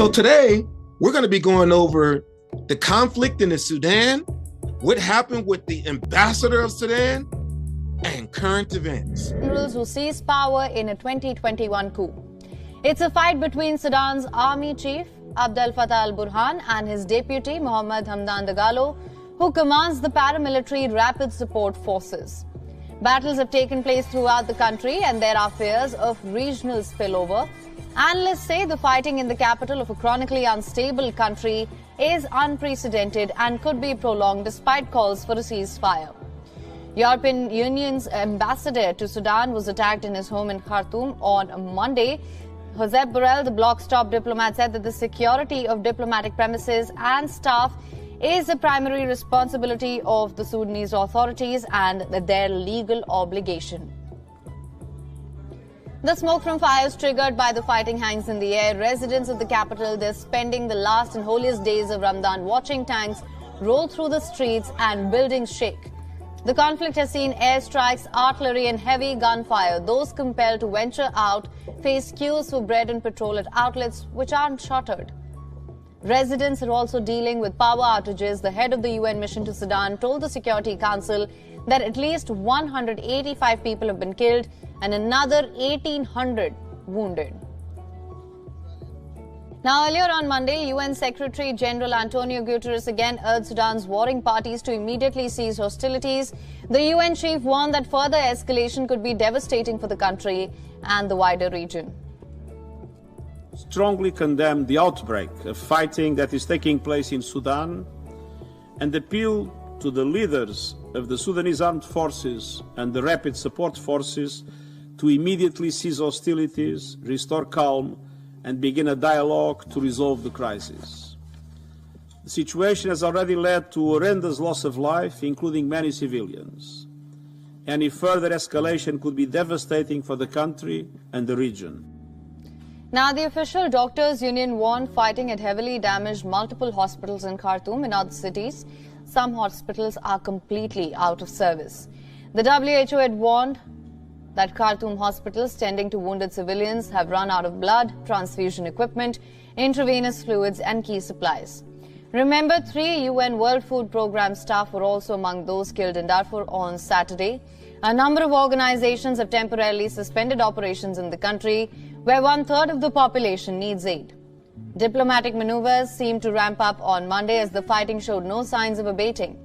So today, we're going to be going over the conflict in the Sudan, what happened with the ambassador of Sudan, and current events. Generals who seized power in a 2021 coup. It's a fight between Sudan's army chief, Abdel Fattah al-Burhan, and his deputy, Mohammed Hamdan Dagalo, who commands the paramilitary Rapid Support Forces. Battles have taken place throughout the country, and there are fears of regional spillover. Analysts say the fighting in the capital of a chronically unstable country is unprecedented and could be prolonged despite calls for a ceasefire. European Union's ambassador to Sudan was attacked in his home in Khartoum on Monday. Josep Borrell, the bloc's top diplomat, said that the security of diplomatic premises and staff is a primary responsibility of the Sudanese authorities and their legal obligation. The smoke from fires triggered by the fighting hangs in the air. Residents of the capital, they're spending the last and holiest days of Ramadan watching tanks roll through the streets and buildings shake. The conflict has seen airstrikes, artillery and heavy gunfire. Those compelled to venture out face queues for bread and petrol at outlets which aren't shuttered. Residents are also dealing with power outages. The head of the UN mission to Sudan told the Security Council that at least 185 people have been killed and another 1,800 wounded. Now, earlier on Monday, UN Secretary General Antonio Guterres again urged Sudan's warring parties to immediately cease hostilities. The UN chief warned that further escalation could be devastating for the country and the wider region. Strongly condemned the outbreak of fighting that is taking place in Sudan and appeal to the leaders of the Sudanese armed forces and the Rapid Support Forces to immediately cease hostilities, restore calm, and begin a dialogue to resolve the crisis. The situation has already led to horrendous loss of life, including many civilians. Any further escalation could be devastating for the country and the region. Now, the official doctors' union warned fighting had heavily damaged multiple hospitals in Khartoum and other cities. Some hospitals are completely out of service. The WHO had warned that Khartoum hospitals tending to wounded civilians have run out of blood, transfusion equipment, intravenous fluids and key supplies. Remember, 3 UN World Food Programme staff were also among those killed in Darfur on Saturday. A number of organizations have temporarily suspended operations in the country, where 1/3 of the population needs aid. Diplomatic maneuvers seemed to ramp up on Monday as the fighting showed no signs of abating.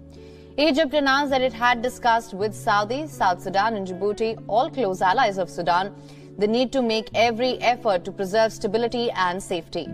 Egypt announced that it had discussed with Saudi, South Sudan and Djibouti, all close allies of Sudan, the need to make every effort to preserve stability and safety.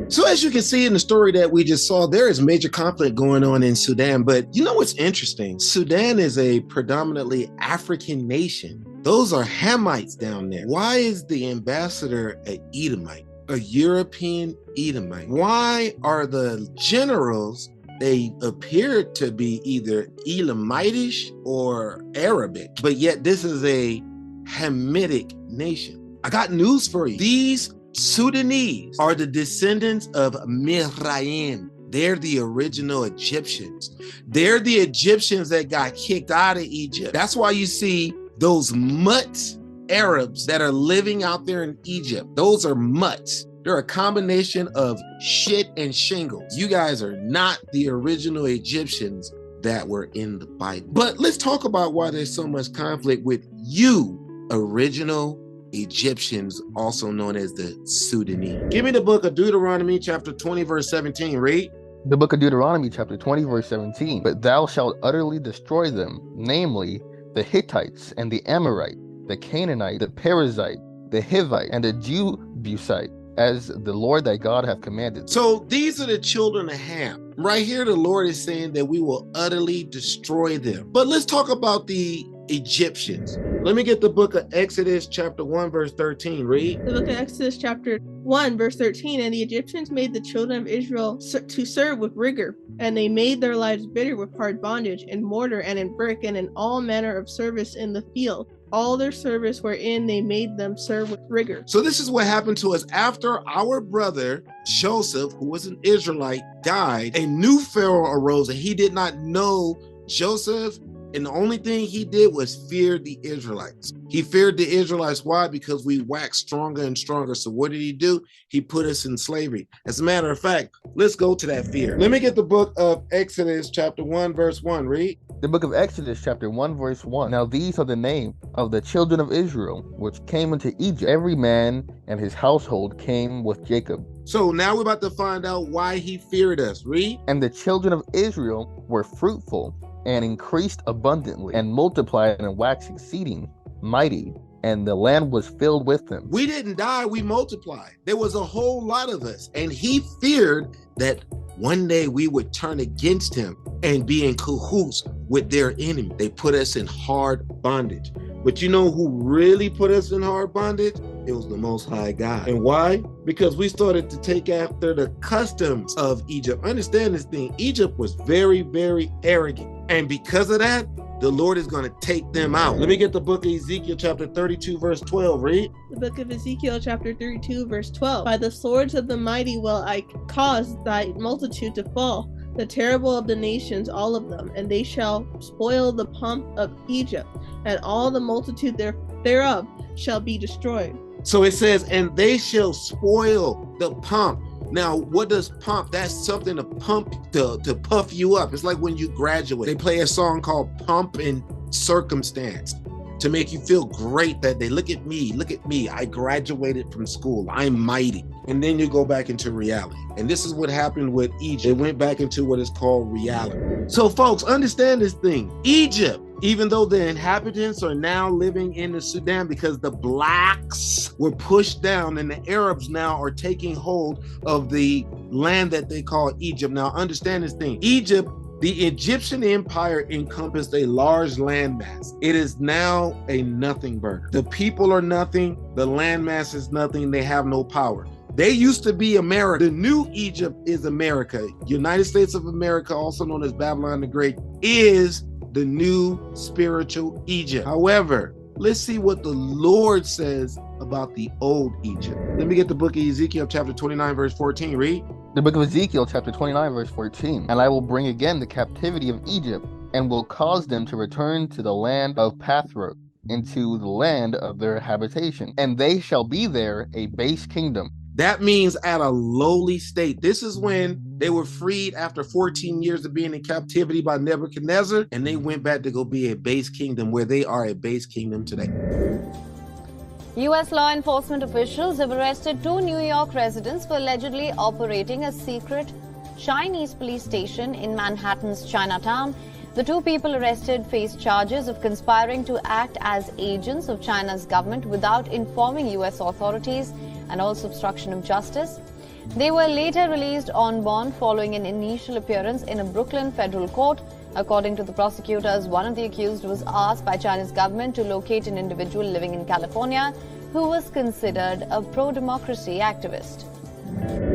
So as you can see in the story that we just saw, there is major conflict going on in Sudan. But you know what's interesting? Sudan is a predominantly African nation. Those are Hamites down there. Why is the ambassador an Edomite, a European Edomite? Why are the generals, they appear to be either Elamitish or Arabic, but yet this is a Hamitic nation? I got news for you. These Sudanese are the descendants of Mizraim. They're the original Egyptians. They're the Egyptians that got kicked out of Egypt. That's why you see those mutts Arabs that are living out there in Egypt. Those are mutts. They're a combination of shit and shingles. You guys are not the original Egyptians that were in the Bible. But let's talk about why there's so much conflict with you original Egyptians, also known as the Sudanese. Give me the book of Deuteronomy chapter 20 verse 17. Read. The book of Deuteronomy chapter 20 verse 17. But thou shalt utterly destroy them, namely the Hittites and the Amorite, the Canaanite, the Perizzite, the Hivite, and the Jebusite, as the Lord thy God hath commanded. So these are the children of Ham. Right here, the Lord is saying that we will utterly destroy them. But let's talk about the Egyptians. Let me get the book of Exodus chapter 1 verse 13. Read. The book of Exodus chapter 1 verse 13. And the Egyptians made the children of Israel to serve with rigor, and they made their lives bitter with hard bondage, in mortar and in brick, and in all manner of service in the field. All their service wherein they made them serve with rigor. So this is what happened to us after our brother Joseph, who was an Israelite, died. A new Pharaoh arose, and he did not know Joseph And the only thing he did was fear the Israelites. He feared the Israelites. Why? Because we waxed stronger and stronger. So what did he do? He put us in slavery. As a matter of fact, let's go to that fear. Let me get the book of Exodus chapter 1, verse 1. Read. The book of Exodus chapter 1 verse 1. Now these are the names of the children of Israel, which came into Egypt. Every man and his household came with Jacob. So now we're about to find out why he feared us. Read. And the children of Israel were fruitful and increased abundantly and multiplied and waxed exceeding mighty, and the land was filled with them. We didn't die, we multiplied. There was a whole lot of us, and he feared that one day we would turn against him and be in cahoots with their enemy. They put us in hard bondage. But you know who really put us in hard bondage? It was the Most High God. And why? Because we started to take after the customs of Egypt. Understand this thing, Egypt was very, very arrogant. And because of that, the Lord is going to take them out. Let me get the book of Ezekiel chapter 32 verse 12. Read. The book of Ezekiel chapter 32 verse 12. By the swords of the mighty will I cause thy multitude to fall, the terrible of the nations, all of them, and they shall spoil the pomp of Egypt, and all the multitude thereof shall be destroyed. So it says, and they shall spoil the pomp. Now, what does pump? That's something to pump, to puff you up. It's like when you graduate. They play a song called Pump and Circumstance to make you feel great that they look at me. I graduated from school. I'm mighty. And then you go back into reality. And this is what happened with Egypt. It went back into what is called reality. So folks, understand this thing. Egypt, even though the inhabitants are now living in the Sudan because the blacks were pushed down and the Arabs now are taking hold of the land that they call Egypt. Now understand this thing. Egypt, the Egyptian empire encompassed a large landmass. It is now a nothing burger. The people are nothing. The landmass is nothing. They have no power. They used to be America. The new Egypt is America. United States of America, also known as Babylon the Great, is the new spiritual Egypt. However, let's see what the Lord says about the old Egypt. Let me get the book of Ezekiel chapter 29 verse 14. Read. The book of Ezekiel chapter 29 verse 14. And I will bring again the captivity of Egypt, and will cause them to return to the land of Pathros, into the land of their habitation, and they shall be there a base kingdom. That means at a lowly state. This is when they were freed after 14 years of being in captivity by Nebuchadnezzar, and they went back to go be a base kingdom, where they are a base kingdom today. U.S. law enforcement officials have arrested 2 New York residents for allegedly operating a secret Chinese police station in Manhattan's Chinatown. The 2 people arrested face charges of conspiring to act as agents of China's government without informing U.S. authorities, and also obstruction of justice. They were later released on bond following an initial appearance in a Brooklyn federal court. According to the prosecutors, one of the accused was asked by China's government to locate an individual living in California who was considered a pro-democracy activist.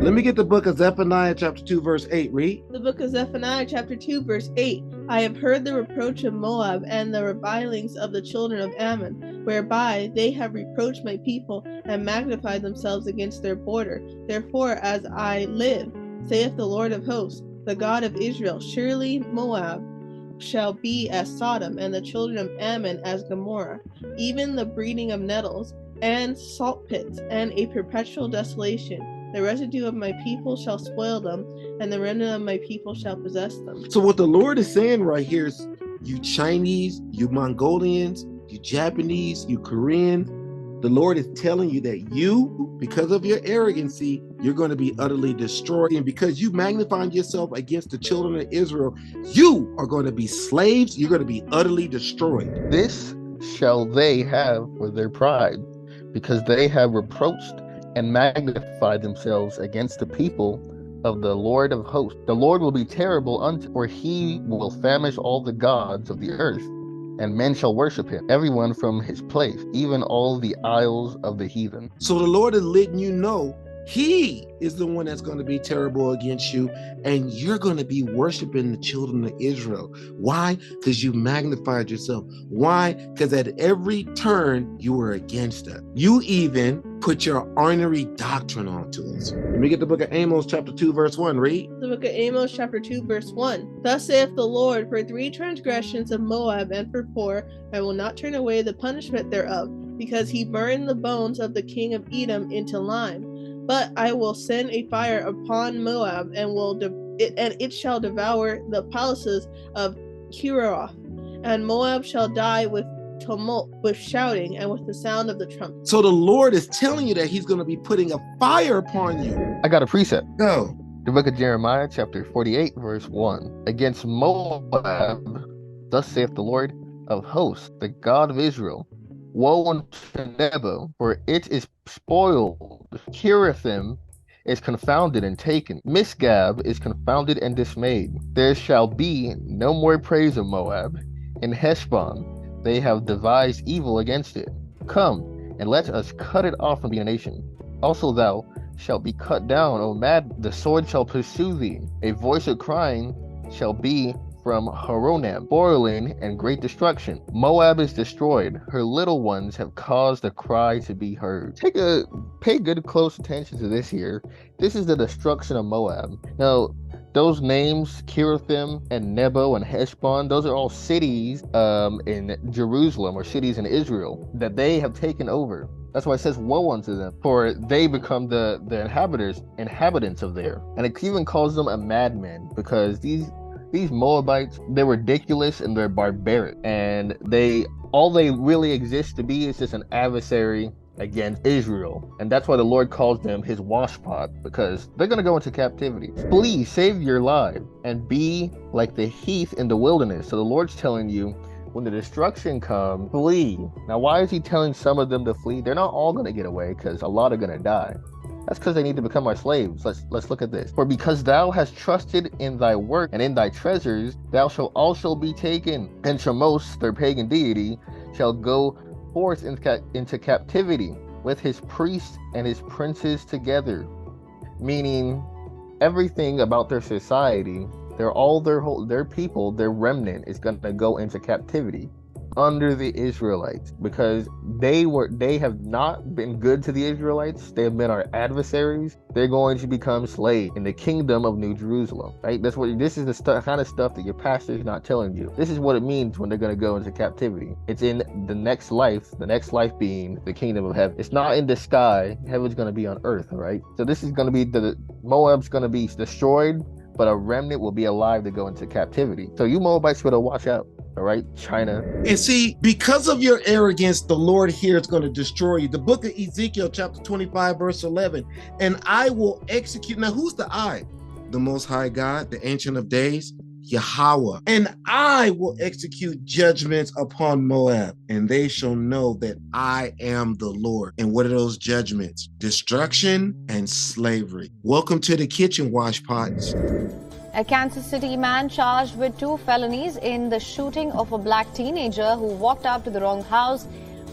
Let me get the book of Zephaniah chapter 2 verse 8. Read. The book of Zephaniah chapter 2 verse 8. I have heard the reproach of Moab and the revilings of the children of Ammon, whereby they have reproached my people and magnified themselves against their border. Therefore, as I live, saith the Lord of hosts, the God of Israel, surely Moab shall be as Sodom, and the children of Ammon as Gomorrah, even the breeding of nettles and salt pits, and a perpetual desolation. The residue of my people shall spoil them, and the remnant of my people shall possess them. So what the Lord is saying right here is, you Chinese, you Mongolians, you Japanese, you Korean, the Lord is telling you that you, because of your arrogancy, you're going to be utterly destroyed. And because you magnified yourself against the children of Israel, you are going to be slaves. You're going to be utterly destroyed. This shall they have for their pride, because they have reproached and magnified themselves against the people of the Lord of hosts. The Lord will be terrible unto, for he will famish all the gods of the earth, and men shall worship him, everyone from his place, even all the isles of the heathen. So the Lord is letting you know He is the one that's going to be terrible against you, and you're going to be worshiping the children of Israel. Why? Because you magnified yourself. Why? Because at every turn you were against us. You even put your ornery doctrine onto us. Let me get the book of Amos chapter 2 verse 1. Read. The book of Amos chapter 2 verse 1. Thus saith the Lord, for 3 transgressions of Moab, and for 4, I will not turn away the punishment thereof, because he burned the bones of the king of Edom into lime. But I will send a fire upon Moab, and it shall devour the palaces of Kiroth, and Moab shall die with tumult, with shouting, and with the sound of the trumpet. So the Lord is telling you that he's going to be putting a fire upon you. I got a precept. Go. The book of Jeremiah, chapter 48, verse 1. Against Moab, thus saith the Lord of hosts, the God of Israel, woe unto Nebo, for it is spoiled. Kirathim is confounded and taken. Misgab is confounded and dismayed. There shall be no more praise of Moab. In Heshbon they have devised evil against it. Come, and let us cut it off from the nation. Also thou shalt be cut down, O Mad, the sword shall pursue thee. A voice of crying shall be from Horonam, boiling and great destruction. Moab is destroyed. Her little ones have caused a cry to be heard. Pay good close attention to this here. This is the destruction of Moab. Now, those names, Kirathim and Nebo and Heshbon, those are all cities in Jerusalem, or cities in Israel, that they have taken over. That's why it says woe unto them, for they become the inhabitants of there. And it even calls them a madman, because these Moabites, they're ridiculous and they're barbaric, and all they really exist to be is just an adversary against Israel. And that's why the Lord calls them his washpot, because they're going to go into captivity. Flee, save your life, and be like the heath in the wilderness. So the Lord's telling you, when the destruction comes, flee. Now, why is he telling some of them to flee? They're not all going to get away, because a lot are going to die. That's because they need to become our slaves. Let's look at this. For because thou hast trusted in thy work and in thy treasures, thou shalt also be taken. And Shemos, their pagan deity, shall go forth into captivity with his priests and his princes together. Meaning, everything about their society, their people, their remnant is going to go into captivity under the Israelites, because they have not been good to the Israelites. They have been our adversaries. They're going to become slaves in the kingdom of New Jerusalem, right? This is the kind of stuff that your pastor is not telling you. This is what it means when they're going to go into captivity. It's in the next life being the kingdom of heaven. It's not in the sky. Heaven's going to be on earth, all right? So this is going to be Moab's going to be destroyed, but a remnant will be alive to go into captivity. So you Moabites better watch out. All right, China. And see, because of your arrogance, the Lord here is going to destroy you. The book of Ezekiel, chapter 25, verse 11. And I will execute. Now, who's the I? The Most High God, the Ancient of Days, Yahweh. And I will execute judgments upon Moab, and they shall know that I am the Lord. And what are those judgments? Destruction and slavery. Welcome to the kitchen, washpots. A Kansas City man charged with 2 felonies in the shooting of a black teenager who walked up to the wrong house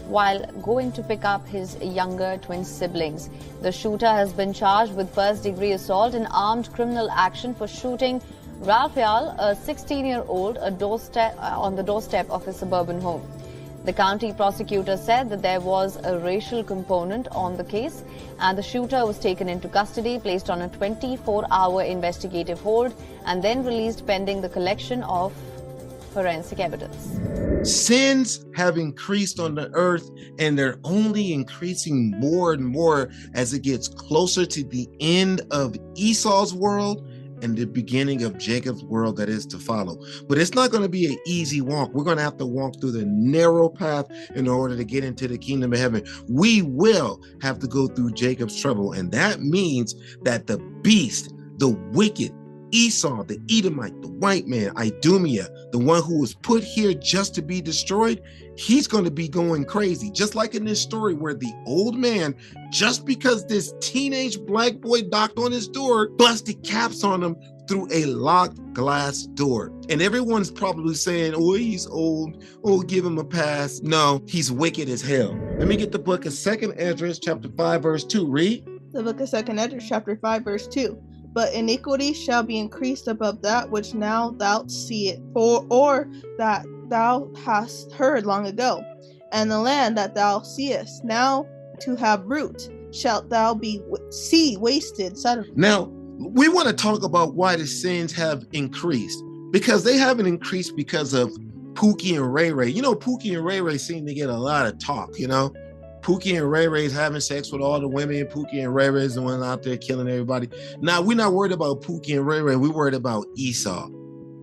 while going to pick up his younger twin siblings. The shooter has been charged with first-degree assault and armed criminal action for shooting Raphael, a 16-year-old, on the doorstep of his suburban home. The county prosecutor said that there was a racial component on the case, and the shooter was taken into custody, placed on a 24-hour investigative hold, and then released pending the collection of forensic evidence. Sins have increased on the earth, and they're only increasing more and more as it gets closer to the end of Esau's world and the beginning of Jacob's world that is to follow. But it's not going to be an easy walk. We're going to have to walk through the narrow path in order to get into the kingdom of heaven. We will have to go through Jacob's trouble, and that means that the beast, the wicked, Esau, the Edomite, the white man, Idumea, the one who was put here just to be destroyed, he's going to be going crazy. Just like in this story where the old man, just because this teenage black boy knocked on his door, busted caps on him through a locked glass door. And everyone's probably saying, oh, he's old. Oh, give him a pass. No, he's wicked as hell. Let me get the book of 2nd Esdras, chapter 5, verse 2. Read. The book of 2 Ezra, chapter 5, verse 2. But iniquity shall be increased above that which now thou seest, or that thou hast heard long ago. And the land that thou seest now to have root, shalt thou see wasted suddenly. Now, we want to talk about why the sins have increased. Because they haven't increased because of Pookie and Ray Ray. You know, Pookie and Ray Ray seem to get a lot of talk, you know? Pookie and Ray Ray's having sex with all the women. Pookie and Ray Ray's the one out there killing everybody. Now, we're not worried about Pookie and Ray Ray. We're worried about Esau,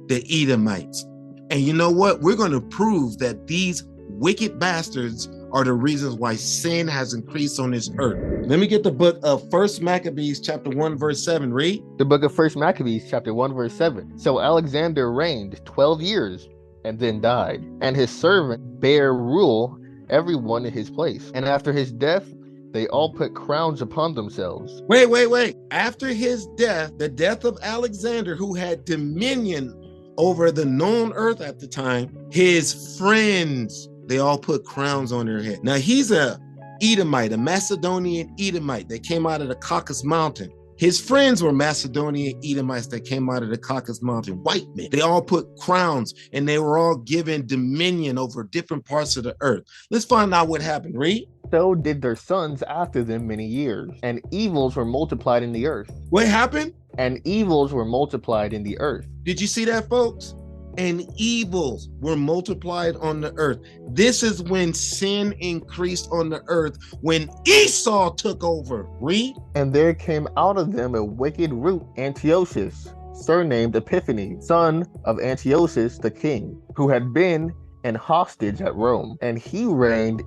the Edomites. And you know what? We're going to prove that these wicked bastards are the reasons why sin has increased on this earth. Let me get the book of 1 Maccabees chapter 1 verse 7. Read. The book of 1 Maccabees chapter 1 verse 7. So Alexander reigned 12 years and then died, and his servant bare rule every one in his place. And after his death, they all put crowns upon themselves. Wait. After his death, the death of Alexander, who had dominion over the known earth at the time, his friends, they all put crowns on their head. Now, he's a Edomite, a Macedonian Edomite that came out of the Caucasus Mountain. His friends were Macedonian Edomites that came out of the Caucasus Mountain, white men. They all put crowns and they were all given dominion over different parts of the earth. Let's find out what happened. Read. So did their sons after them many years, and evils were multiplied in the earth. What happened? And evils were multiplied in the earth. Did you see that, folks? And evils were multiplied on the earth. This is when sin increased on the earth, when Esau took over. Read. And there came out of them a wicked root, Antiochus, surnamed Epiphanes, son of Antiochus the king, who had been an hostage at Rome. And he reigned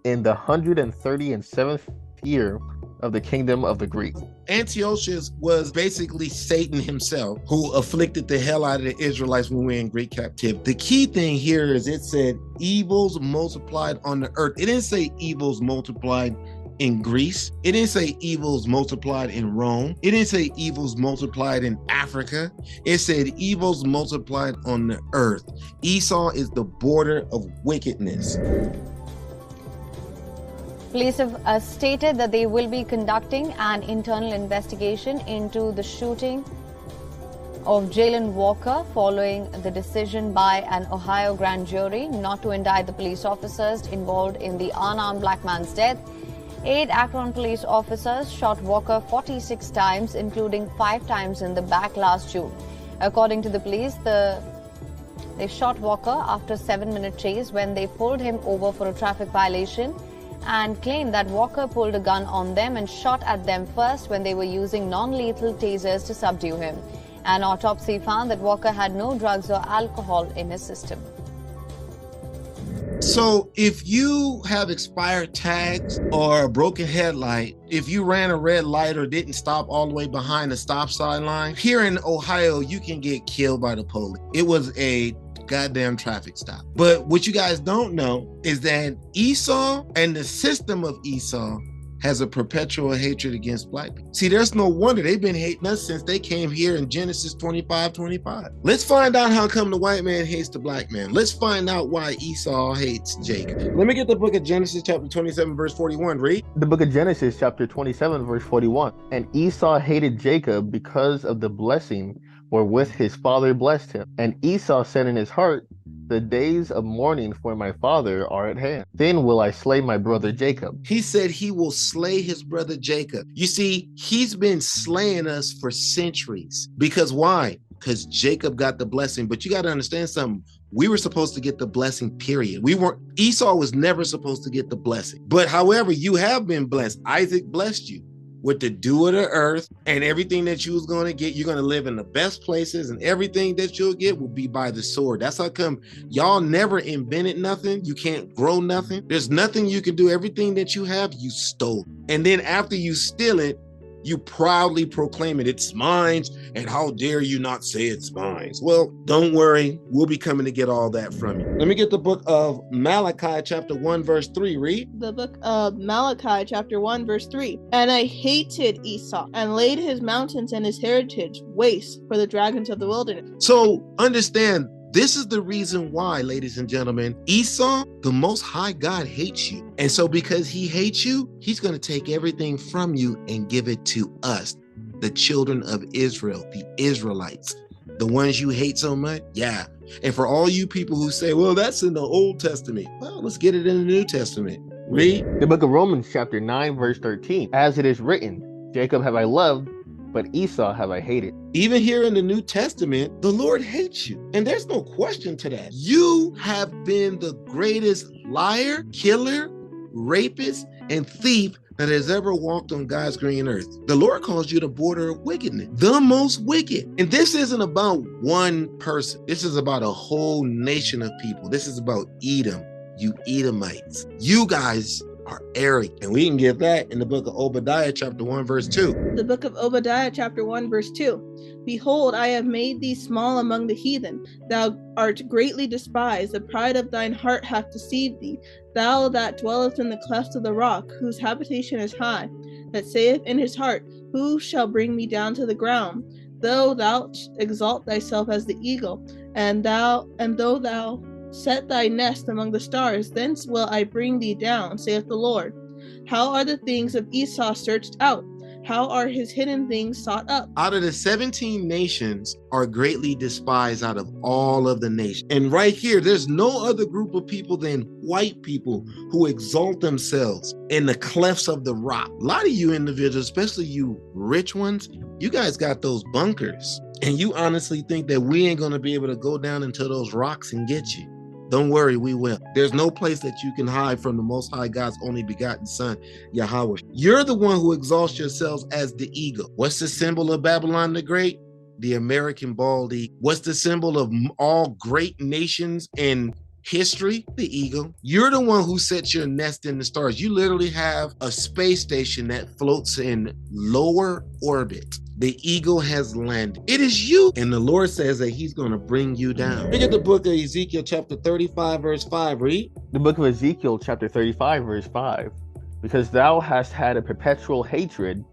in the 137th year of the kingdom of the Greeks. Antiochus was basically Satan himself, who afflicted the hell out of the Israelites when we were in Greek captivity. The key thing here is it said evils multiplied on the earth. It didn't say evils multiplied in Greece. It didn't say evils multiplied in Rome. It didn't say evils multiplied in Africa. It said evils multiplied on the earth. Esau is the border of wickedness. Police have stated that they will be conducting an internal investigation into the shooting of Jalen Walker following the decision by an Ohio grand jury not to indict the police officers involved in the unarmed black man's death. 8 Akron police officers shot Walker 46 times, including 5 times in the back last June. According to the police, they shot Walker after a 7-minute chase when they pulled him over for a traffic violation, and claimed that Walker pulled a gun on them and shot at them first when they were using non-lethal tasers to subdue him. An autopsy found that Walker had no drugs or alcohol in his system. So if you have expired tags or a broken headlight, if you ran a red light or didn't stop all the way behind the stop sign line, here in Ohio, you can get killed by the police. It was a goddamn traffic stop. But what you guys don't know is that Esau and the system of Esau has a perpetual hatred against black people. See, there's no wonder they've been hating us since they came here in Genesis 25:25. Let's find out how come the white man hates the black man. Let's find out why Esau hates Jacob. Let me get the book of Genesis chapter 27 verse 41. Read. The book of Genesis chapter 27 verse 41. And Esau hated Jacob because of the blessing wherewith his father blessed him. And Esau said in his heart, the days of mourning for my father are at hand. Then will I slay my brother Jacob. He said he will slay his brother Jacob. You see, he's been slaying us for centuries. Because why? Because Jacob got the blessing. But you got to understand something. We were supposed to get the blessing, period. Esau was never supposed to get the blessing. But however, you have been blessed. Isaac blessed you with the dew of the earth, and everything that you was going to get, you're going to live in the best places, and everything that you'll get will be by the sword. That's how come y'all never invented nothing. You can't grow nothing. There's nothing you can do. Everything that you have, you stole. And then after you steal it, you proudly proclaim it. It's mine, and how dare you not say it's mine? Well, don't worry. We'll be coming to get all that from you. Let me get the book of Malachi chapter 1 verse 3. Read. The book of Malachi chapter 1 verse 3. And I hated Esau and laid his mountains and his heritage waste for the dragons of the wilderness. So understand, This is the reason why, ladies and gentlemen, Esau, the Most High God, hates you. And so because he hates you, he's going to take everything from you and give it to us, the children of Israel, the Israelites, the ones you hate so much. Yeah. And for all you people who say, well, that's in the Old Testament. Well, let's get it in the New Testament. Read. The book of Romans chapter 9, verse 13. As it is written, Jacob have I loved, but Esau have I hated. Even here in the New Testament, the Lord hates you. And there's no question to that. You have been the greatest liar, killer, rapist, and thief that has ever walked on God's green earth. The Lord calls you the border of wickedness, the most wicked. And this isn't about one person. This is about a whole nation of people. This is about Edom, you Edomites. You guys are arrogant. And we can get that in the book of Obadiah chapter 1 verse 2. The book of Obadiah chapter 1 verse 2. Behold, I have made thee small among the heathen. Thou art greatly despised. The pride of thine heart hath deceived thee. Thou that dwellest in the clefts of the rock, whose habitation is high, that saith in his heart, who shall bring me down to the ground? Though thou exalt thyself as the eagle, and though thou set thy nest among the stars, thence will I bring thee down, saith the Lord. How are the things of Esau searched out? How are his hidden things sought up? Out of the 17 nations are greatly despised out of all of the nations. And right here, there's no other group of people than white people who exalt themselves in the clefts of the rock. A lot of you individuals, especially you rich ones, you guys got those bunkers. And you honestly think that we ain't gonna be able to go down into those rocks and get you. Don't worry, we will. There's no place that you can hide from the Most High God's only begotten Son, Yahweh. You're the one who exalts yourselves as the eagle. What's the symbol of Babylon the Great? The American bald eagle. What's the symbol of all great nations in history? The eagle. You're the one who sets your nest in the stars. You literally have a space station that floats in lower orbit. The eagle has landed. It is you. And the Lord says that he's going to bring you down. Look at the book of Ezekiel chapter 35 verse 5. Read. The book of Ezekiel chapter 35 verse 5. Because thou hast had a perpetual hatred,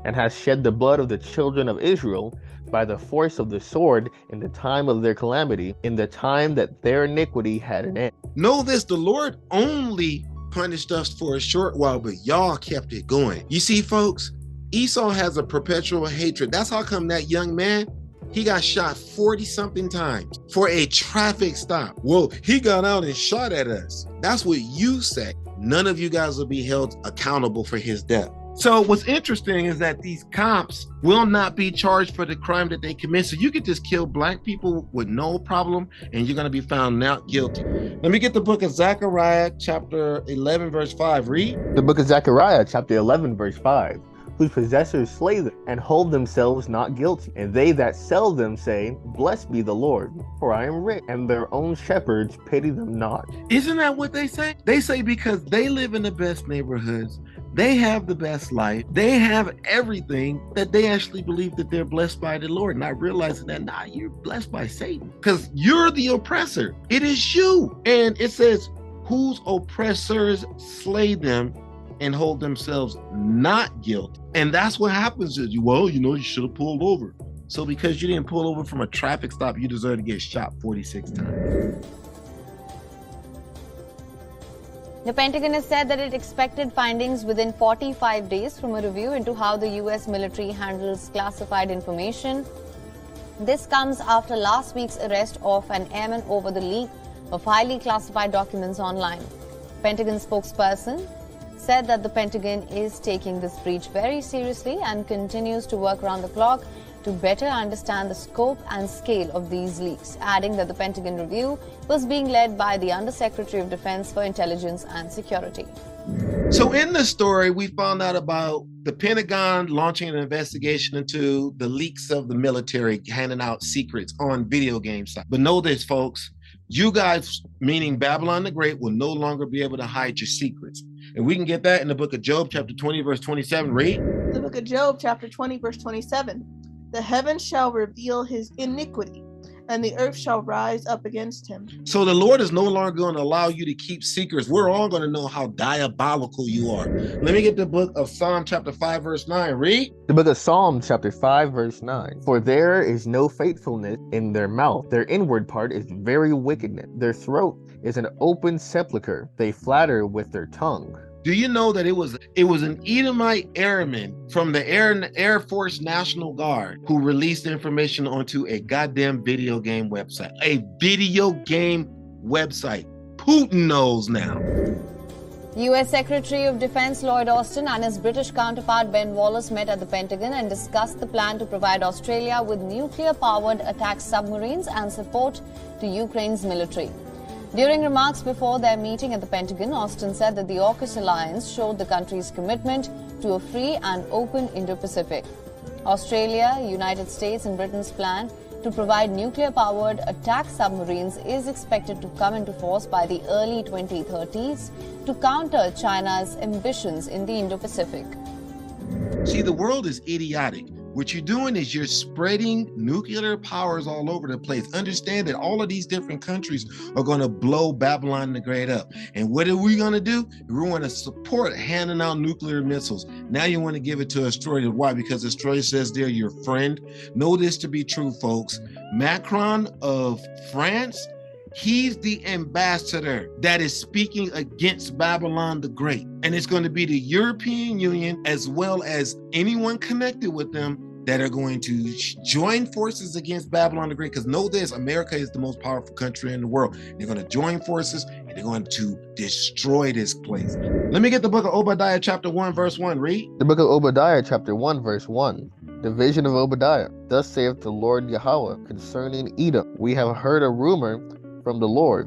and hast shed the blood of the children of Israel by the force of the sword in the time of their calamity, in the time that their iniquity had an end. Know this, the Lord only punished us for a short while, but y'all kept it going. You see, folks, Esau has a perpetual hatred. That's how come that young man, he got shot 40-something times for a traffic stop. Well, he got out and shot at us. That's what you say. None of you guys will be held accountable for his death. So what's interesting is that these cops will not be charged for the crime that they commit. So you could just kill black people with no problem and you're going to be found not guilty. Let me get the book of Zechariah chapter 11 verse 5. Read. The book of Zechariah chapter 11 verse 5. Whose possessors slay them, and hold themselves not guilty. And they that sell them say, Blessed be the Lord, for I am rich, and their own shepherds pity them not. Isn't that what they say? They say because they live in the best neighborhoods, they have the best life, they have everything, that they actually believe that they're blessed by the Lord, not realizing that, nah, you're blessed by Satan, because you're the oppressor. It is you. And it says, whose oppressors slay them and hold themselves not guilty. And that's what happens is, well, you should have pulled over. So because you didn't pull over from a traffic stop, you deserve to get shot 46 times. The Pentagon has said that it expected findings within 45 days from a review into how the U.S. military handles classified information. This comes after last week's arrest of an airman over the leak of highly classified documents online. Pentagon spokesperson said that the Pentagon is taking this breach very seriously and continues to work around the clock to better understand the scope and scale of these leaks, adding that the Pentagon review was being led by the Undersecretary of Defense for Intelligence and Security. So in the story, we found out about the Pentagon launching an investigation into the leaks of the military handing out secrets on video game sites. But know this, folks, you guys, meaning Babylon the Great, will no longer be able to hide your secrets. And we can get that in the book of Job, chapter 20, verse 27. Read. The book of Job, chapter 20, verse 27. The heavens shall reveal his iniquity, and the earth shall rise up against him. So the Lord is no longer going to allow you to keep secrets. We're all going to know how diabolical you are. Let me get the book of Psalm chapter 5 verse 9. Read. The book of Psalm chapter 5 verse 9. For there is no faithfulness in their mouth. Their inward part is very wickedness. Their throat is an open sepulchre. They flatter with their tongue. Do you know that it was an Edomite airman from the Air Force National Guard who released information onto a goddamn video game website? A video game website. Putin knows now. U.S. Secretary of Defense Lloyd Austin and his British counterpart Ben Wallace met at the Pentagon and discussed the plan to provide Australia with nuclear-powered attack submarines and support to Ukraine's military. During remarks before their meeting at the Pentagon, Austin said that the AUKUS alliance showed the country's commitment to a free and open Indo-Pacific. Australia, United States and Britain's plan to provide nuclear-powered attack submarines is expected to come into force by the early 2030s to counter China's ambitions in the Indo-Pacific. See, the world is idiotic. What you're doing is you're spreading nuclear powers all over the place. Understand that all of these different countries are going to blow Babylon the Great up. And what are we going to do? We're going to support handing out nuclear missiles. Now you want to give it to Australia. Why? Because Australia says they're your friend. Know this to be true, folks. Macron of France, he's the ambassador that is speaking against Babylon the Great. And it's going to be the European Union as well as anyone connected with them that are going to join forces against Babylon the Great. Because know this, America is the most powerful country in the world. They're going to join forces and they're going to destroy this place. Let me get the book of Obadiah chapter 1 verse 1. Read. The book of Obadiah chapter 1 verse 1. The vision of Obadiah. Thus saith the Lord Yahweh concerning Edom. We have heard a rumor from the Lord,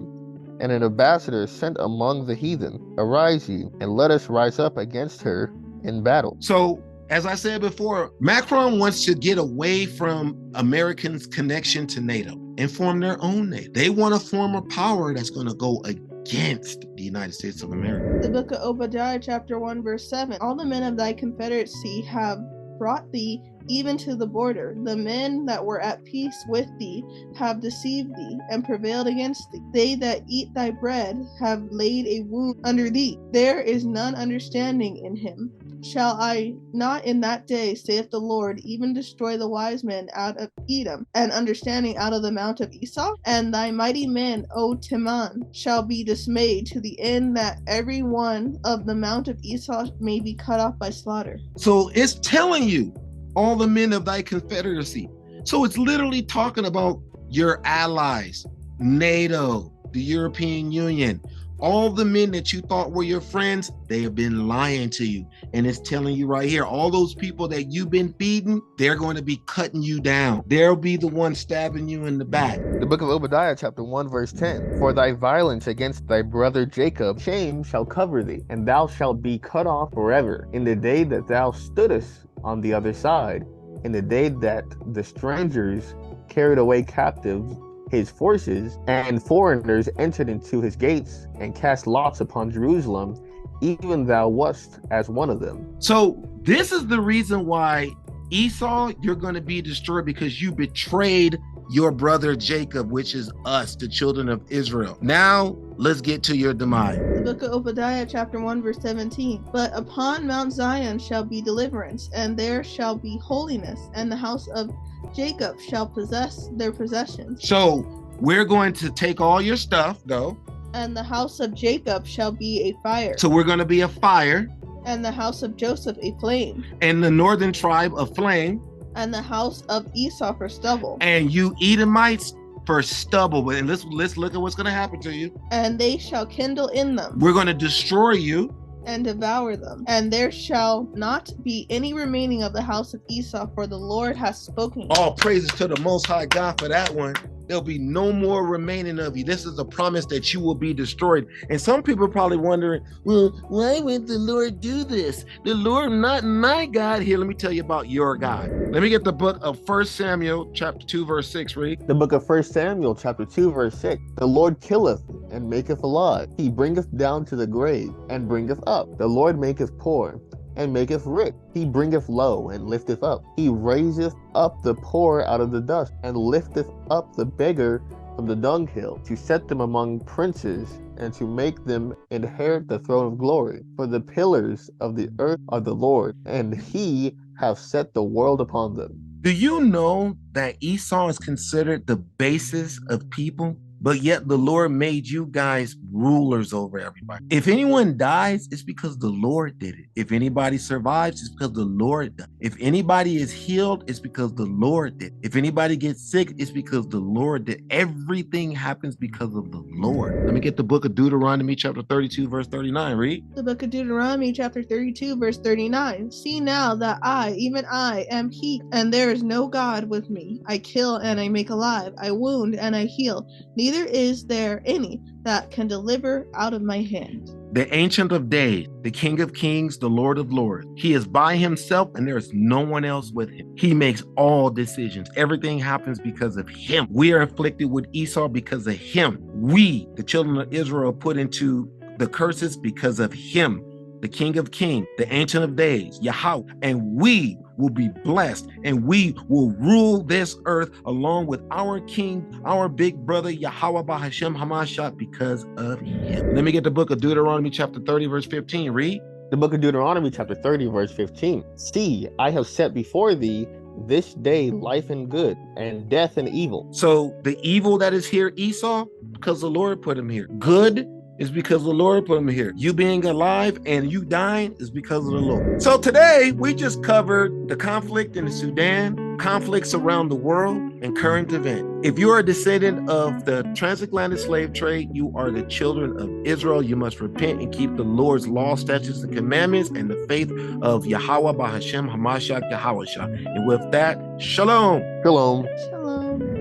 and an ambassador sent among the heathen. Arise ye, and let us rise up against her in battle. So, as I said before, Macron wants to get away from Americans' connection to NATO and form their own NATO. They want to form a power that's going to go against the United States of America. The book of Obadiah chapter 1 verse 7. All the men of thy confederacy have brought thee even to the border. The men that were at peace with thee have deceived thee and prevailed against thee. They that eat thy bread have laid a wound under thee. There is none understanding in him. Shall I not in that day, saith the Lord, even destroy the wise men out of Edom, and understanding out of the mount of Esau? And thy mighty men, O Teman, shall be dismayed, to the end that every one of the mount of Esau may be cut off by slaughter. So it's telling you, all the men of thy confederacy. So it's literally talking about your allies, NATO, the European Union, all the men that you thought were your friends, they have been lying to you. And it's telling you right here, all those people that you've been feeding, they're going to be cutting you down. They'll be the one stabbing you in the back. The book of Obadiah chapter 1 verse 10. For thy violence against thy brother Jacob, shame shall cover thee, and thou shalt be cut off forever. In the day that thou stoodest on the other side, in the day that the strangers carried away captives his forces, and foreigners entered into his gates and cast lots upon Jerusalem, even thou wast as one of them. So this is the reason why Esau, you're going to be destroyed, because you betrayed your brother Jacob, which is us, the children of Israel. Now let's get to your demise. The book of Obadiah chapter 1 verse 17. But upon Mount Zion shall be deliverance, and there shall be holiness, and the house of Jacob shall possess their possessions. So we're going to take all your stuff, though. And the house of Jacob shall be a fire. So we're going to be a fire. And the house of Joseph a flame. And the northern tribe a flame. And the house of Esau for stubble. And you Edomites for stubble. And let's look at what's going to happen to you. And they shall kindle in them. We're going to destroy you. And devour them. And there shall not be any remaining of the house of Esau, for the Lord has spoken. All praises to the Most High God for that one. There'll be no more remaining of you. This is a promise that you will be destroyed. And some people are probably wondering, well, why would the Lord do this? The Lord, not my God. Here, let me tell you about your God. Let me get the book of 1 Samuel chapter 2 verse 6. Read. The book of 1 Samuel chapter 2 verse 6. The Lord killeth and maketh alive. He bringeth down to the grave and bringeth up. The Lord maketh poor and maketh rich. He bringeth low and lifteth up. He raiseth up the poor out of the dust, and lifteth up the beggar from the dunghill, to set them among princes, and to make them inherit the throne of glory. For the pillars of the earth are the Lord, and he hath set the world upon them. Do you know that Esau is considered the basis of people? But yet the Lord made you guys rulers over everybody. If anyone dies, it's because the Lord did it. If anybody survives, it's because the Lord did it. If anybody is healed, it's because the Lord did it. If anybody gets sick, it's because the Lord did. Everything happens because of the Lord. Let me get the book of Deuteronomy chapter 32, verse 39. Read. The book of Deuteronomy chapter 32, verse 39. See now that I, even I, am He, and there is no God with me. I kill and I make alive. I wound and I heal. Neither is there any that can deliver out of my hand. The Ancient of Days, the King of Kings, the Lord of Lords. He is by himself and there is no one else with him. He makes all decisions. Everything happens because of him. We are afflicted with Esau because of him. We, the children of Israel, are put into the curses because of him. The King of Kings, the Ancient of Days, Yahweh, and we will be blessed and we will rule this earth along with our King, our big brother, Yahweh Bahashem Hamashiach, because of him. Let me get the book of Deuteronomy chapter 30, verse 15. Read. The book of Deuteronomy chapter 30, verse 15. See, I have set before thee this day life and good, and death and evil. So the evil that is here, Esau, because the Lord put him here. Good is because the Lord put him here. You being alive and you dying is because of the Lord. So today we just covered the conflict in Sudan, conflicts around the world, and current event. If you are a descendant of the transatlantic slave trade, you are the children of Israel. You must repent and keep the Lord's law, statutes, and commandments, and the faith of Yahweh Bahashem Hamashiach Yahweh. And with that, shalom. Shalom. Shalom.